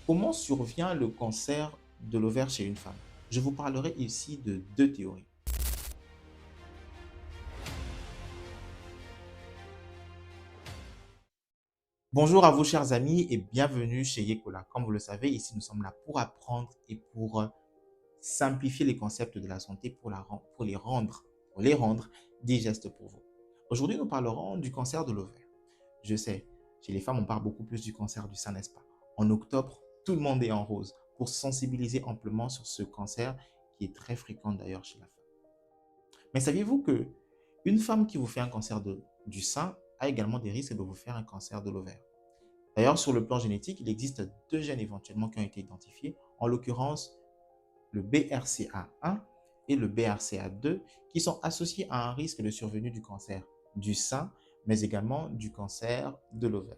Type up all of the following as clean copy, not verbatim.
Comment survient le cancer de l'ovaire chez une femme? Je vous parlerai ici de deux théories. Bonjour à vous chers amis et bienvenue chez Yekola. Comme vous le savez, ici nous sommes là pour apprendre et pour simplifier les concepts de la santé pour les rendre digestes pour vous. Aujourd'hui, nous parlerons du cancer de l'ovaire. Je sais, chez les femmes, on parle beaucoup plus du cancer du sein, n'est-ce pas? En octobre, tout le monde est en rose pour sensibiliser amplement sur ce cancer qui est très fréquent d'ailleurs chez la femme. Mais saviez-vous que une femme qui vous fait un cancer du sein a également des risques de vous faire un cancer de l'ovaire? D'ailleurs, sur le plan génétique, il existe deux gènes éventuellement qui ont été identifiés, en l'occurrence le BRCA1 et le BRCA2, qui sont associés à un risque de survenue du cancer du sein, mais également du cancer de l'ovaire.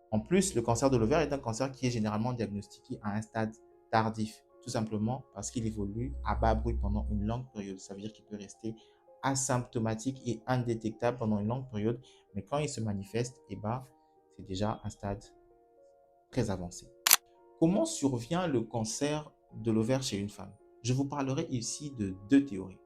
En plus, le cancer de l'ovaire est un cancer qui est généralement diagnostiqué à un stade tardif, tout simplement parce qu'il évolue à bas bruit pendant une longue période. Ça veut dire qu'il peut rester asymptomatique et indétectable pendant une longue période, mais quand il se manifeste, c'est déjà un stade très avancé. Comment survient le cancer de l'ovaire chez une femme? Je vous parlerai ici de deux théories.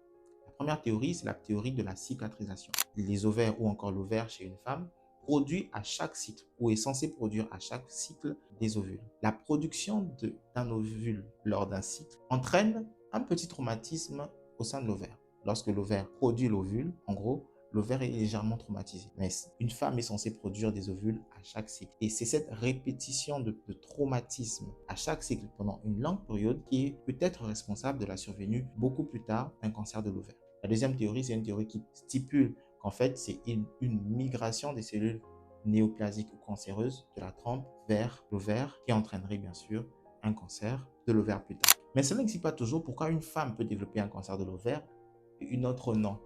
La première théorie, c'est la théorie de la cicatrisation. Les ovaires ou encore l'ovaire chez une femme produit à chaque cycle ou est censé produire à chaque cycle des ovules. La production d'un ovule lors d'un cycle entraîne un petit traumatisme au sein de l'ovaire. Lorsque l'ovaire produit l'ovule, en gros, l'ovaire est légèrement traumatisé. Mais une femme est censée produire des ovules à chaque cycle. Et c'est cette répétition de traumatisme à chaque cycle pendant une longue période qui peut être responsable de la survenue beaucoup plus tard d'un cancer de l'ovaire. La deuxième théorie, c'est une théorie qui stipule qu'en fait, c'est une migration des cellules néoplasiques ou cancéreuses de la trompe vers l'ovaire qui entraînerait bien sûr un cancer de l'ovaire plus tard. Mais cela n'explique pas toujours pourquoi une femme peut développer un cancer de l'ovaire et une autre non.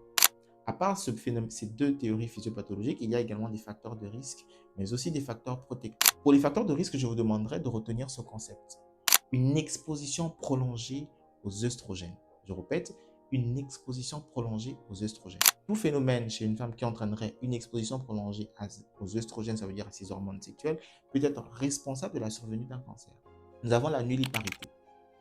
À part ce phénomène, ces deux théories physiopathologiques, il y a également des facteurs de risque, mais aussi des facteurs protecteurs. Pour les facteurs de risque, je vous demanderai de retenir ce concept. Une exposition prolongée aux œstrogènes. Je répète, une exposition prolongée aux œstrogènes. Tout phénomène chez une femme qui entraînerait une exposition prolongée aux œstrogènes, ça veut dire à ses hormones sexuelles, peut être responsable de la survenue d'un cancer. Nous avons la nulliparité.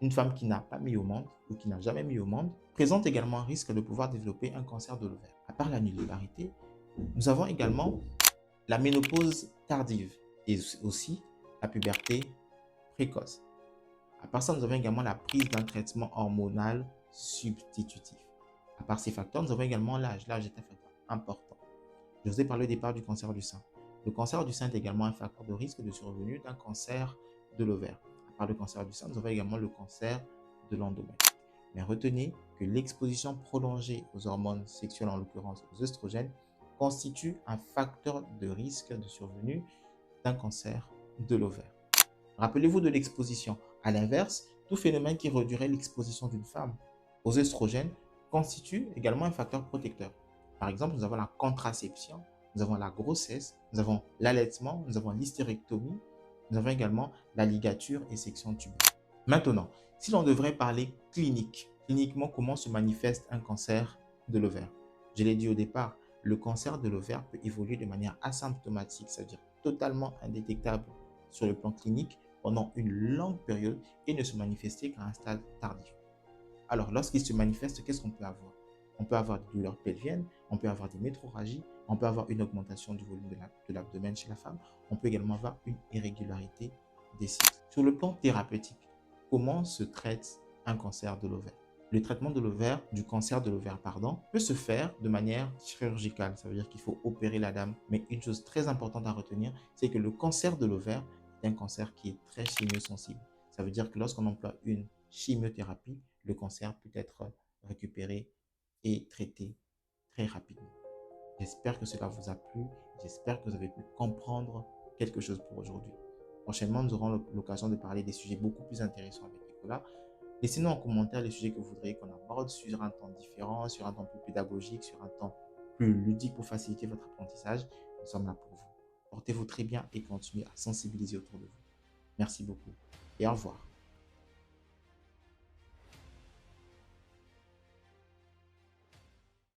Une femme qui n'a pas mis au monde ou qui n'a jamais mis au monde présente également un risque de pouvoir développer un cancer de l'ovaire. À part la nulliparité, nous avons également la ménopause tardive et aussi la puberté précoce. À part ça, nous avons également la prise d'un traitement hormonal substitutif. À part ces facteurs, nous avons également l'âge. L'âge est un facteur important. Je vous ai parlé au départ du cancer du sein. Le cancer du sein est également un facteur de risque de survenue d'un cancer de l'ovaire. À part le cancer du sein, nous avons également le cancer de l'endomètre. Mais retenez que l'exposition prolongée aux hormones sexuelles, en l'occurrence aux œstrogènes, constitue un facteur de risque de survenue d'un cancer de l'ovaire. Rappelez-vous de l'exposition. À l'inverse, tout phénomène qui réduirait l'exposition d'une femme aux œstrogènes constitue également un facteur protecteur. Par exemple, nous avons la contraception, nous avons la grossesse, nous avons l'allaitement, nous avons l'hystérectomie, nous avons également la ligature et section tubaire. Maintenant, si l'on devrait parler cliniquement, comment se manifeste un cancer de l'ovaire? Je l'ai dit au départ, le cancer de l'ovaire peut évoluer de manière asymptomatique, c'est-à-dire totalement indétectable sur le plan clinique pendant une longue période et ne se manifester qu'à un stade tardif. Alors, lorsqu'il se manifeste, qu'est-ce qu'on peut avoir? On peut avoir des douleurs pelviennes, on peut avoir des métrorragies, on peut avoir une augmentation du volume de l'abdomen chez la femme, on peut également avoir une irrégularité des cycles. Sur le plan thérapeutique, comment se traite un cancer de l'ovaire? Le traitement de l'ovaire, du cancer de l'ovaire, peut se faire de manière chirurgicale. Ça veut dire qu'il faut opérer la dame. Mais une chose très importante à retenir, c'est que le cancer de l'ovaire est un cancer qui est très chimiosensible. Ça veut dire que lorsqu'on emploie une chimiothérapie, le cancer peut être récupéré et traité très rapidement. J'espère que cela vous a plu. J'espère que vous avez pu comprendre quelque chose pour aujourd'hui. Prochainement, nous aurons l'occasion de parler des sujets beaucoup plus intéressants avec Nicolas. Laissez-nous en commentaire les sujets que vous voudriez qu'on aborde sur un temps différent, sur un temps plus pédagogique, sur un temps plus ludique pour faciliter votre apprentissage. Nous sommes là pour vous. Portez-vous très bien et continuez à sensibiliser autour de vous. Merci beaucoup et au revoir.